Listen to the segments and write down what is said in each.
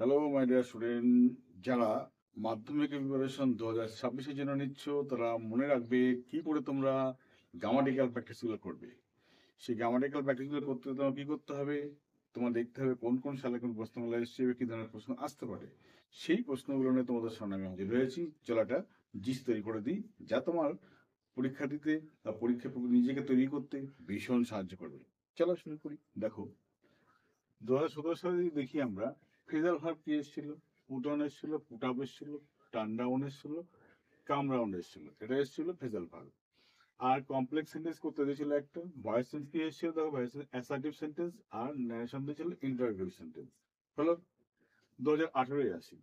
Hello my dear student, যারা মাধ্যমিক preparation 2026-এর জন্য নিচ্ছ তারা মনে রাখবে কি করে তোমরা গ্রামাটিক্যাল প্র্যাকটিসগুলো করবে। সেই গ্রামাটিক্যাল প্র্যাকটিসগুলো করতে তোমার কি করতে হবে, তোমার দেখতে হবে কোন কোন সালে কোন প্রশ্নগুলো এসছে, কি ধরনের প্রশ্ন আসতে পারে। সেই প্রশ্নগুলো নিয়ে তোমাদের সামনে আমি হাজির হয়েছি। চলো একটা জিস্ট তৈরি করে দিই, যা তোমার পরীক্ষা দিতে বা নিজেকে তৈরি করতে ভীষণ সাহায্য করবে। চলো শুরু করি। দেখো, 2017 সালে যদি দেখি আমরা, ফ্রেজাল ভার্ব কি এসেছিল? পুট অন এসেছিল, পুট আপ এসেছিল, টার্ন ডাউন এসেছিল, কাম রাউন্ড এসেছিল। এটা এসেছিল ফ্রেজাল ভার্ব। আর কমপ্লেক্স সেন্টেন্স করতে দিয়েছিল একটা। ভয়েস সেন্স কি এসেছিল? দেখো, ভয়েস অ্যাসার্টিভ সেন্টেন্স আর ন্যারেশন দিয়েছিল ইন্টারোগেটিভ সেন্টেন্স। হলো 2018-এ আসি।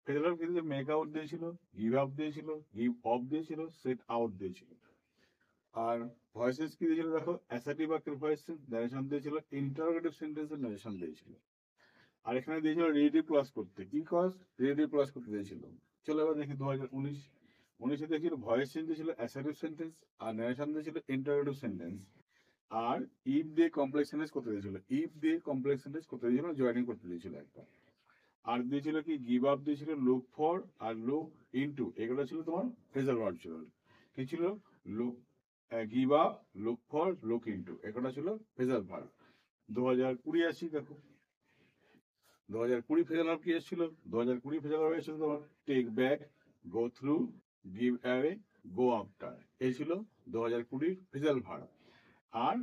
ফ্রেজাল ভার্ব কিন্তু মেক আউট দিয়েছিল, গিভ আপ দিয়েছিল, গিভ অফ দিয়েছিল, সেট আউট দিয়েছিল। আর ভয়েসেস কি দিয়েছিল? দেখো, অ্যাসার্টিভ বাক্যের ভয়েস সেন্স ন্যারেশন দিয়েছিল, ইন্টারোগেটিভ সেন্টেন্সের ন্যারেশন দিয়েছিল। আর এখানে দিয়েছিল রিলেটিভ ক্লজ করতে। কি ক্লজ? রিলেটিভ ক্লজ করতে দিয়েছিল। চলো এবার দেখি 2019 দিয়েছিল ভয়েস চেঞ্জ দিয়েছিল অ্যাসার্টিভ সেন্টেন্স আর ন্যারেশন দিয়েছিল ইন্টারোগেটিভ সেন্টেন্স। আর ইফ দিয়ে কমপ্লেক্স সেন্টেন্স করতে দিয়েছিল, ইফ দিয়ে কমপ্লেক্স সেন্টেন্স করতে দিয়েছিল, জয়েনিং করতে দিয়েছিল একটা। আর দিয়েছিল কি, গিভ আপ দিয়েছিল লুক ফর আর লুক ইনটু, এগুলো ছিল তোমার ফ্রেজাল ভার্ব ছিল। কি ছিল? Look, give up, look for, look into, এগুলো ছিল ফ্রেজাল ভার্ব। 2020 আসি। দেখো, 2020 ফেজাল ভার্ব কি এসেছিল? 2020 ফেজাল ভার্ব এসেছিল তোমার take back, go through, give away, go after. এই ছিল 2020 ফেজাল ভার্ব। আর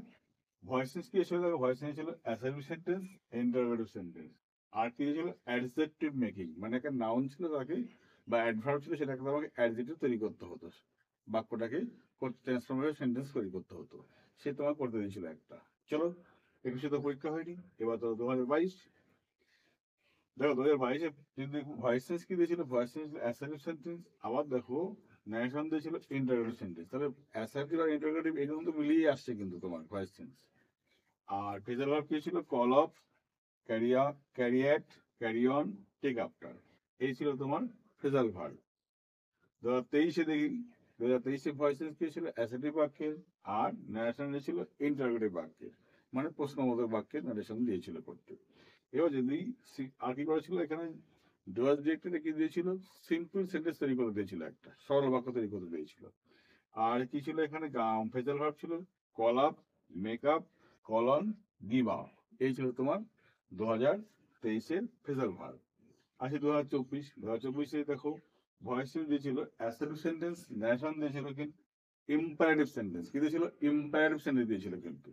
ভয়েস চেঞ্জ কি এসেছিল? দেখো, ভয়েস চেঞ্জ ছিল অ্যাসার্টিভ সেন্টেন্স, ইন্টারোগেটিভ সেন্টেন্স। আর কি ছিল? অ্যাডজেক্টিভ মেকিং, মানে একটা নাউন ছিল তাকে, বা অ্যাডভার্ব ছিল সেটাকে তোমাকে অ্যাডজেক্টিভ তৈরি করতে হতো, বাক্যটাকে ট্রান্সফর্ম করে সেন্টেন্স তৈরি করতে হতো। সে তোমার করতে দিয়েছিল একটা। চলো, 21-এ তো পরীক্ষা হয়নি, এবার তো 2022। দেখো, 2022-এ যদি ভয়েস চেঞ্জ কি দিয়েছিল? Voice change assertive sentence. আবার দেখো, ন্যারেশন দিয়েছিল ইন্টারোগেটিভ সেন্টেন্স। তাহলে অ্যাসার্টিভ আর ইন্টারোগেটিভ এগুলো কিন্তু মিলিয়ে আসছে কিন্তু তোমার ভয়েস চেঞ্জ। আর ফ্রেজাল ভার্ব কি ছিল? Call off, carry at, carry on, take after. এই ছিল তোমার ফ্রেজাল ভার্ব। 2023-এ দেখি, 2023-এ ভয়েস চেঞ্জ কি ছিল? অ্যাসার্টিভ বাক্যের। আর ন্যারেশন দিয়েছিল ইন্টারোগেটিভ বাক্যের, মানে প্রশ্নবোধক বাক্যের ন্যারেশন দিয়েছিল করতে। এবার যদি আর কি করেছিল এখানে, ডুয়াল ডিরেক্টরে কি দিয়েছিল? সিম্পল সেন্টেন্স তৈরি করে দিয়েছিল, একটা সরল বাক্য তৈরি করে দিয়েছিল। আর কি ছিল এখানে? ফ্রেজাল ভার্ব ছিল call up, make up, call on, give up. এই ছিল তোমার 2023-এর ফ্রেজাল ভার্ব। আসি 2024-এ দেখো, ভয়েস দিয়েছিল অ্যাসার্টিভ সেন্টেন্স, ন্যারেশন দিয়েছিল কিন্তু ইম্পারেটিভ সেন্টেন্স। কি দিয়েছিল? ইম্পারেটিভ সেন্টেন্স দিয়েছিল কিন্তু।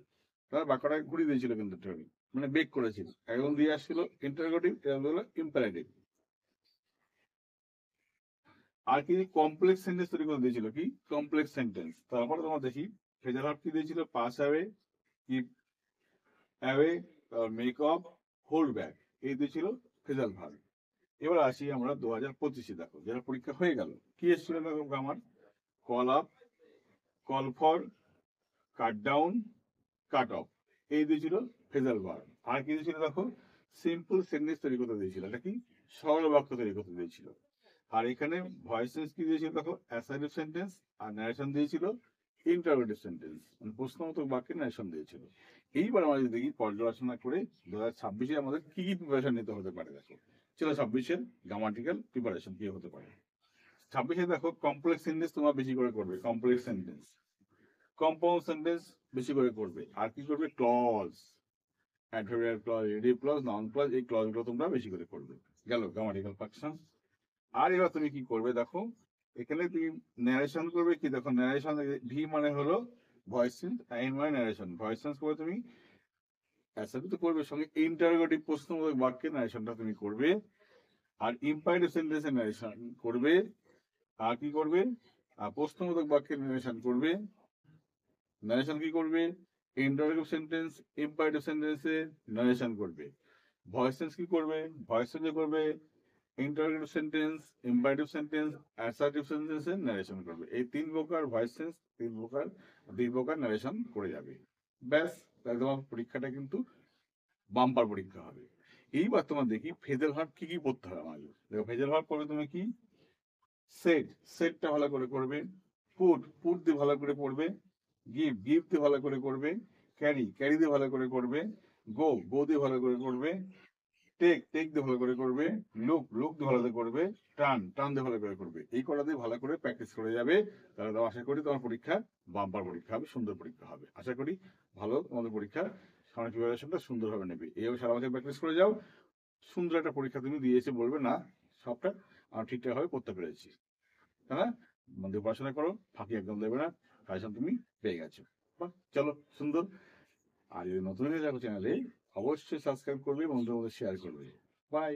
তার বাক্যটাকে ঘুরিয়ে দিয়েছিল কিন্তু একটু, মানে বেক করেছিল। একদম দিয়ে আসছিল ইন্টারোগেটিভ, এরকম হলো ইম্পারেটিভ। আর কি কমপ্লেক্স সেন্টেন্স তৈরি করে দিয়েছিল। কি কমপ্লেক্স সেন্টেন্স? তারপরে তোমার দেখি, ফ্রেজাল ভার্ব কি দিয়েছিল? Pass away, keep away, make of, hold back. এই দিয়েছিল ফ্রেজাল ভার্ব। এবার আসি আমরা 2025-এ। দেখো, যারা পরীক্ষা হয়ে গেল, কি এসেছিল? দেখো আমার, call up, call for, cut down, cut off. এই দিয়েছিল ফ্রেজাল ভার্ব। আর কি দিয়েছিল? দেখো, সিম্পল সেন্টেন্স তৈরি করতে দিয়েছিল। এটা কি? সরল বাক্য তৈরি করতে দিয়েছিল। আর এখানে ভয়েস চেঞ্জ কি দিয়েছিল? দেখো, অ্যাসার্টিভ সেন্টেন্স আর ন্যারেশন দিয়েছিল ইন্টারোগেটিভ সেন্টেন্স, মানে প্রশ্নবোধক বাক্যে ন্যারেশন দিয়েছিল। এইবার আমরা যদি দেখি পর্যালোচনা করে 2026-এ আমাদের কি কি প্রিপারেশন নিতে হতে পারে। দেখো, চলো 26-এর গ্রামাটিক্যাল প্রিপারেশন কি হতে পারে। 26-এ দেখো, কমপ্লেক্স সেন্টেন্স তোমার বেশি করে করবে, কমপ্লেক্স সেন্টেন্স। কম্পাউন্ড সেন্টেন্স বেশি করে করবে। আর কি করবে? Clause, adverbial clause, relative clause, noun clause, এই ক্লজগুলো তোমরা বেশি করে করবে। গেল গ্রামাটিক্যাল ফাংশন। আর এবার তুমি কি করবে? দেখো, এখানে তুমি ন্যারেশন করবে। কি দেখো, ন্যারেশন, ভি মানে হলো ভয়েস চেঞ্জ, এন মানে ন্যারেশন। ভয়েস চেঞ্জ করে তুমি অ্যাসার্টিভ তো করবে, সঙ্গে ইন্টারোগেটিভ প্রশ্নবোধক বাক্যে ন্যারেশনটা তুমি করবে। আর ইম্পারেটিভ সেন্টেন্সে ন্যারেশন করবে। আর কি করবে? প্রশ্নবোধক বাক্যে ন্যারেশন করবে। ন্যারেশন কি করবে? ইন্টারোগেটিভ সেন্টেন্স, ইম্পারেটিভ সেন্টেন্সে ন্যারেশন করবে। ভয়েস চেঞ্জ কি করবে? ভয়েস চেঞ্জ করবে interrogative sentence, imperative sentence, assertive সেন্টেন্সে ন্যারেশন করবে। এই তিন প্রকার ভয়েস চেঞ্জ, দুই প্রকার ন্যারেশন করে যাবে। ব্যাস, তাহলে তোমার পরীক্ষাটা কিন্তু বাম্পার পরীক্ষা হবে। এইবার তোমার দেখি ফ্রেজাল ভার্ব কি কি পড়তে হবে আমাদের। দেখো, ফ্রেজাল ভার্ব করবে তুমি কি, সেট, সেটটা ভালো করে করবে। পুট, পুট দিয়ে ভালো করে পড়বে। গিভ, গিভ দিয়ে ভালো করে করবে। ক্যারি, ক্যারি দিয়ে ভালো করে করবে। গো, গো দিয়ে ভালো করে করবে। টেক দিয়ে ভালো করে করবে, লুক দিয়ে ভালো করে করবে, টার্ন দিয়ে ভালো করে করবে। এই কটা দিয়ে ভালো করে প্র্যাকটিস করে যাবে, তাহলে তো আশা করি তোমার পরীক্ষা বাম্পার পরীক্ষা হবে, সুন্দর পরীক্ষা হবে। আশা করি ভালো তোমাদের পরীক্ষা সামনে প্রিপারেশনটা সুন্দরভাবে নেবে। এইভাবে সারা বছর প্র্যাকটিস করে যাও, সুন্দর একটা পরীক্ষা তুমি দিয়ে এসে বলবে না সবটা আমি ঠিকঠাক ভাবে করতে পেরেছি। হ্যাঁ, মন দিয়ে পড়াশোনা করো, ফাঁকি একদম দেবে না, সাজেশন তুমি পেয়ে গেছো। বাহ, চলো সুন্দর। আর যদি নতুন হয়ে যাবো চ্যানেলে, অবশ্যই সাবস্ক্রাইব করবে, বন্ধুদের মধ্যে শেয়ার করবে। বাই।